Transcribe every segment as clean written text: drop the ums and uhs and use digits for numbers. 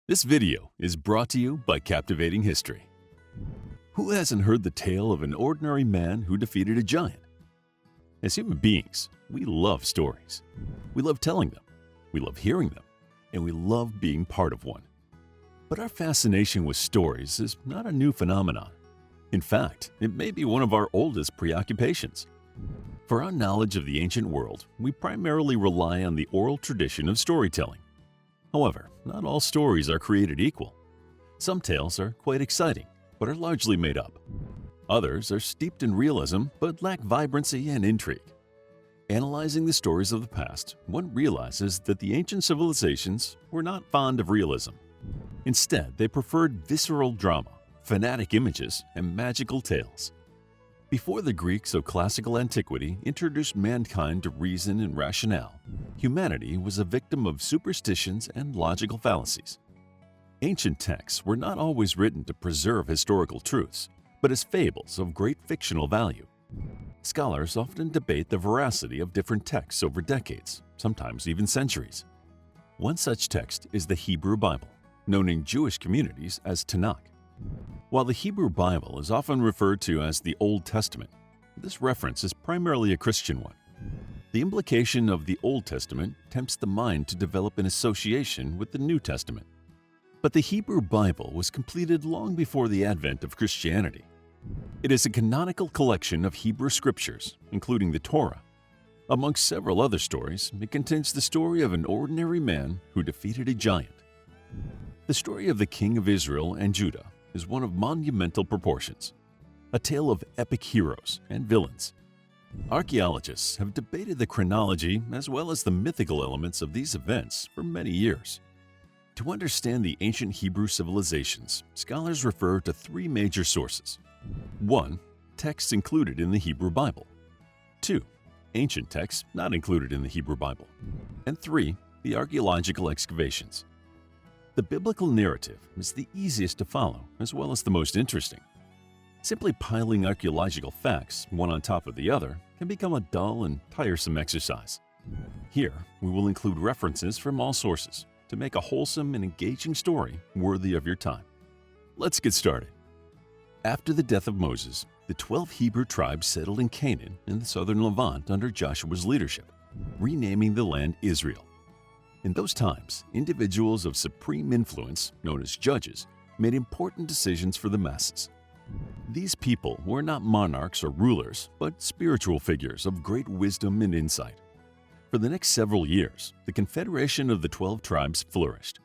This video is brought to you by Captivating History. Who hasn't heard the tale of an ordinary man who defeated a giant? As human beings, we love stories. We love telling them, we love hearing them, and we love being part of one. But our fascination with stories is not a new phenomenon. In fact, it may be one of our oldest preoccupations. For our knowledge of the ancient world, we primarily rely on the oral tradition of storytelling. However, not all stories are created equal. Some tales are quite exciting, but are largely made up. Others are steeped in realism, but lack vibrancy and intrigue. Analyzing the stories of the past, one realizes that the ancient civilizations were not fond of realism. Instead, they preferred visceral drama, fanatic images, and magical tales. Before the Greeks of classical antiquity introduced mankind to reason and rationale, humanity was a victim of superstitions and logical fallacies. Ancient texts were not always written to preserve historical truths, but as fables of great fictional value. Scholars often debate the veracity of different texts over decades, sometimes even centuries. One such text is the Hebrew Bible, known in Jewish communities as Tanakh. While the Hebrew Bible is often referred to as the Old Testament, this reference is primarily a Christian one. The implication of the Old Testament tempts the mind to develop an association with the New Testament. But the Hebrew Bible was completed long before the advent of Christianity. It is a canonical collection of Hebrew scriptures, including the Torah. Amongst several other stories, it contains the story of an ordinary man who defeated a giant. The story of the King of Israel and Judah is one of monumental proportions, a tale of epic heroes and villains. Archaeologists have debated the chronology as well as the mythical elements of these events for many years. To understand the ancient Hebrew civilizations, scholars refer to three major sources. 1. Texts included in the Hebrew Bible. 2. Ancient texts not included in the Hebrew Bible. And 3. The archaeological excavations. The biblical narrative is the easiest to follow as well as the most interesting. Simply piling archaeological facts one on top of the other can become a dull and tiresome exercise. Here, we will include references from all sources to make a wholesome and engaging story worthy of your time. Let's get started. After the death of Moses, the 12 Hebrew tribes settled in Canaan in the southern Levant under Joshua's leadership, renaming the land Israel. In those times, individuals of supreme influence, known as judges, made important decisions for the masses. These people were not monarchs or rulers, but spiritual figures of great wisdom and insight. For the next several years, the confederation of the 12 tribes flourished.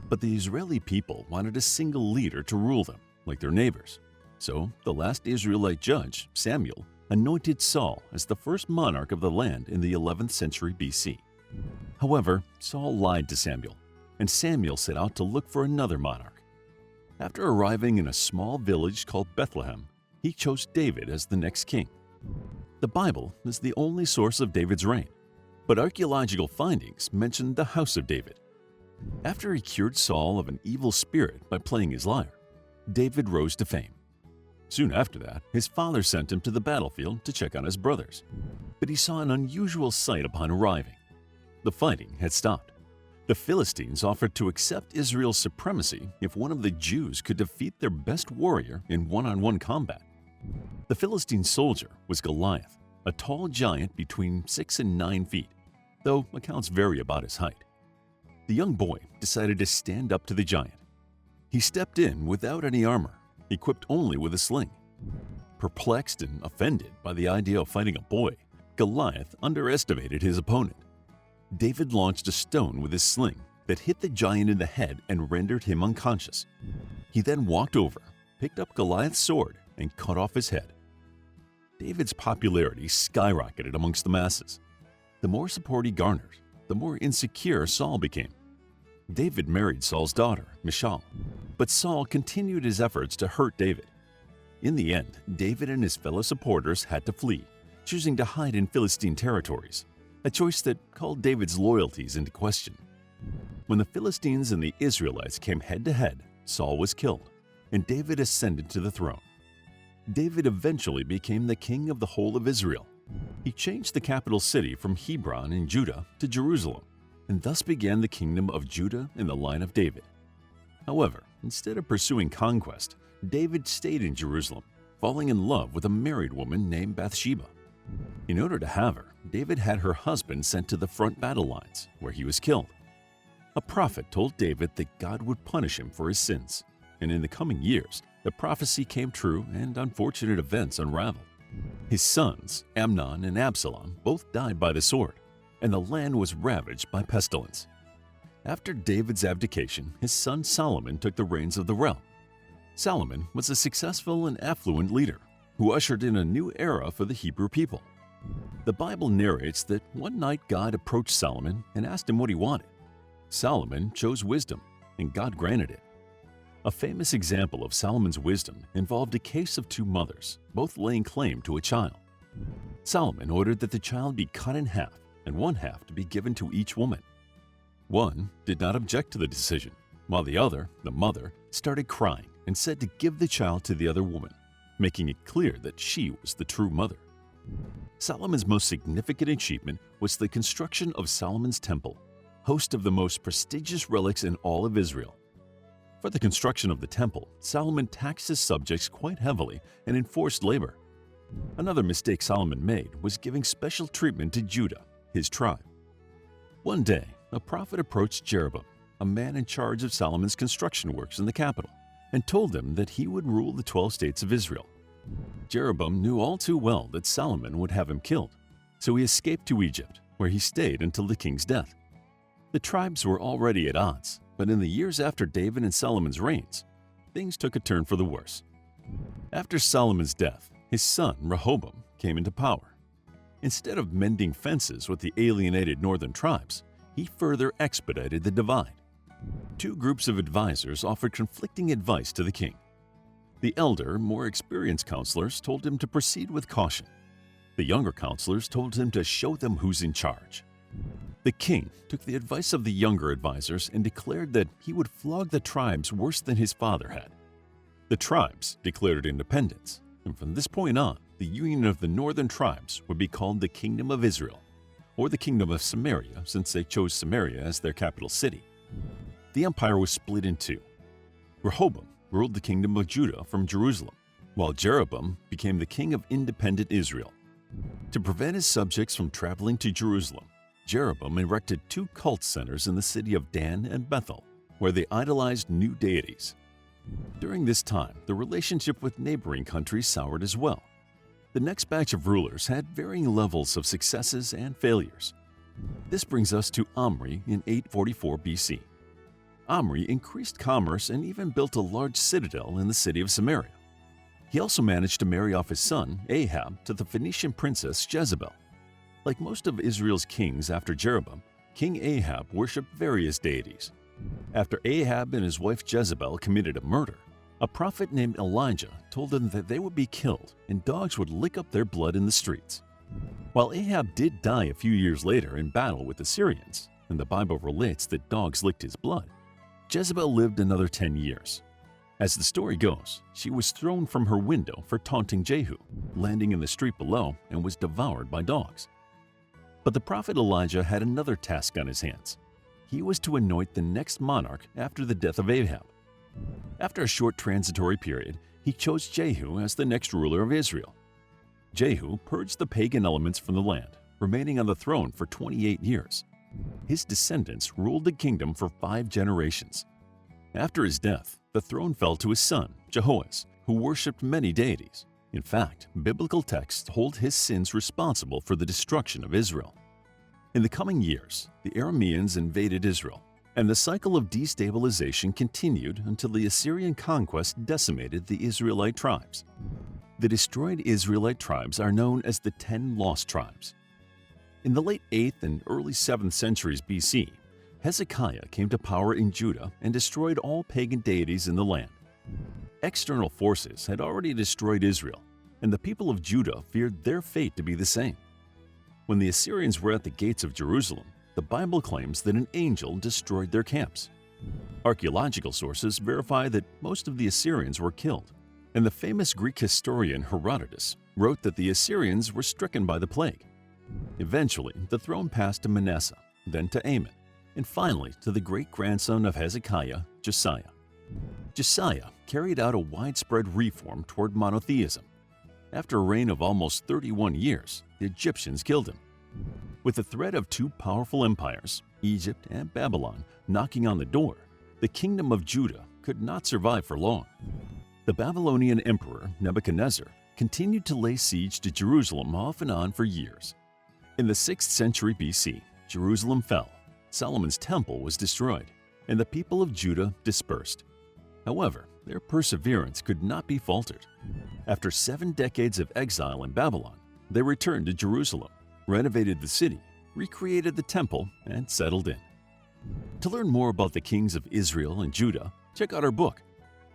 But the Israeli people wanted a single leader to rule them, like their neighbors. So, the last Israelite judge, Samuel, anointed Saul as the first monarch of the land in the 11th century BC. However, Saul lied to Samuel, and Samuel set out to look for another monarch. After arriving in a small village called Bethlehem, he chose David as the next king. The Bible is the only source of David's reign, but archaeological findings mention the house of David. After he cured Saul of an evil spirit by playing his lyre, David rose to fame. Soon after that, his father sent him to the battlefield to check on his brothers, but he saw an unusual sight upon arriving. The fighting had stopped. The Philistines offered to accept Israel's supremacy if one of the Jews could defeat their best warrior in one-on-one combat. The Philistine soldier was Goliath, a tall giant between 6 and 9 feet, though accounts vary about his height. The young boy decided to stand up to the giant. He stepped in without any armor, equipped only with a sling. Perplexed and offended by the idea of fighting a boy, Goliath underestimated his opponent. David launched a stone with his sling that hit the giant in the head and rendered him unconscious. He then walked over, picked up Goliath's sword, and cut off his head. David's popularity skyrocketed amongst the masses. The more support he garnered, the more insecure Saul became. David married Saul's daughter, Michal, but Saul continued his efforts to hurt David. In the end, David and his fellow supporters had to flee, choosing to hide in Philistine territories, a choice that called David's loyalties into question. When the Philistines and the Israelites came head-to-head, Saul was killed, and David ascended to the throne. David eventually became the king of the whole of Israel. He changed the capital city from Hebron in Judah to Jerusalem, and thus began the kingdom of Judah in the line of David. However, instead of pursuing conquest, David stayed in Jerusalem, falling in love with a married woman named Bathsheba. In order to have her, David had her husband sent to the front battle lines, where he was killed. A prophet told David that God would punish him for his sins, and in the coming years, the prophecy came true and unfortunate events unraveled. His sons, Amnon and Absalom, both died by the sword, and the land was ravaged by pestilence. After David's abdication, his son Solomon took the reins of the realm. Solomon was a successful and affluent leader who ushered in a new era for the Hebrew people. The Bible narrates that one night God approached Solomon and asked him what he wanted. Solomon chose wisdom, and God granted it. A famous example of Solomon's wisdom involved a case of two mothers, both laying claim to a child. Solomon ordered that the child be cut in half and one half to be given to each woman. One did not object to the decision, while the other, the mother, started crying and said to give the child to the other woman, making it clear that she was the true mother. Solomon's most significant achievement was the construction of Solomon's Temple, host of the most prestigious relics in all of Israel. For the construction of the temple, Solomon taxed his subjects quite heavily and enforced labor. Another mistake Solomon made was giving special treatment to Judah, his tribe. One day, a prophet approached Jeroboam, a man in charge of Solomon's construction works in the capital, and told him that he would rule the 12 states of Israel. Jeroboam knew all too well that Solomon would have him killed, so he escaped to Egypt, where he stayed until the king's death. The tribes were already at odds, but in the years after David and Solomon's reigns, things took a turn for the worse. After Solomon's death, his son Rehoboam came into power. Instead of mending fences with the alienated northern tribes, he further expedited the divide. Two groups of advisors offered conflicting advice to the king. The elder, more experienced counselors told him to proceed with caution. The younger counselors told him to show them who's in charge. The king took the advice of the younger advisors and declared that he would flog the tribes worse than his father had. The tribes declared independence, and from this point on, the union of the northern tribes would be called the Kingdom of Israel, or the Kingdom of Samaria since they chose Samaria as their capital city. The empire was split in two. Rehoboam ruled the kingdom of Judah from Jerusalem, while Jeroboam became the king of independent Israel. To prevent his subjects from traveling to Jerusalem, Jeroboam erected two cult centers in the city of Dan and Bethel, where they idolized new deities. During this time, the relationship with neighboring countries soured as well. The next batch of rulers had varying levels of successes and failures. This brings us to Omri in 844 BC. Omri increased commerce and even built a large citadel in the city of Samaria. He also managed to marry off his son, Ahab, to the Phoenician princess Jezebel. Like most of Israel's kings after Jeroboam, King Ahab worshipped various deities. After Ahab and his wife Jezebel committed a murder, a prophet named Elijah told them that they would be killed and dogs would lick up their blood in the streets. While Ahab did die a few years later in battle with the Syrians, and the Bible relates that dogs licked his blood, Jezebel lived another 10 years. As the story goes, she was thrown from her window for taunting Jehu, landing in the street below, and was devoured by dogs. But the prophet Elijah had another task on his hands. He was to anoint the next monarch after the death of Ahab. After a short transitory period, he chose Jehu as the next ruler of Israel. Jehu purged the pagan elements from the land, remaining on the throne for 28 years. His descendants ruled the kingdom for 5 generations. After his death, the throne fell to his son, Jehoash, who worshipped many deities. In fact, biblical texts hold his sins responsible for the destruction of Israel. In the coming years, the Arameans invaded Israel, and the cycle of destabilization continued until the Assyrian conquest decimated the Israelite tribes. The destroyed Israelite tribes are known as the 10 lost tribes. In the late 8th and early 7th centuries BC, Hezekiah came to power in Judah and destroyed all pagan deities in the land. External forces had already destroyed Israel, and the people of Judah feared their fate to be the same. When the Assyrians were at the gates of Jerusalem, the Bible claims that an angel destroyed their camps. Archaeological sources verify that most of the Assyrians were killed, and the famous Greek historian Herodotus wrote that the Assyrians were stricken by the plague. Eventually, the throne passed to Manasseh, then to Amon, and finally to the great-grandson of Hezekiah, Josiah. Josiah carried out a widespread reform toward monotheism. After a reign of almost 31 years, the Egyptians killed him. With the threat of two powerful empires, Egypt and Babylon, knocking on the door, the kingdom of Judah could not survive for long. The Babylonian emperor Nebuchadnezzar continued to lay siege to Jerusalem off and on for years. In the 6th century BC, Jerusalem fell, Solomon's temple was destroyed, and the people of Judah dispersed. However, their perseverance could not be faltered. After 7 decades of exile in Babylon, they returned to Jerusalem, renovated the city, recreated the temple, and settled in. To learn more about the kings of Israel and Judah, check out our book,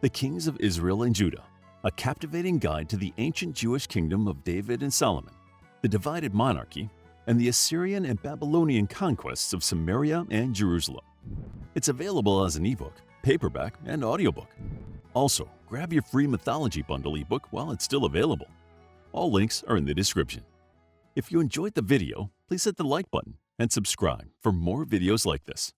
The Kings of Israel and Judah, a captivating guide to the ancient Jewish kingdom of David and Solomon, the divided monarchy, and the Assyrian and Babylonian conquests of Samaria and Jerusalem. It's available as an ebook, paperback, and audiobook. Also, grab your free Mythology Bundle ebook while it's still available. All links are in the description. If you enjoyed the video, please hit the like button and subscribe for more videos like this.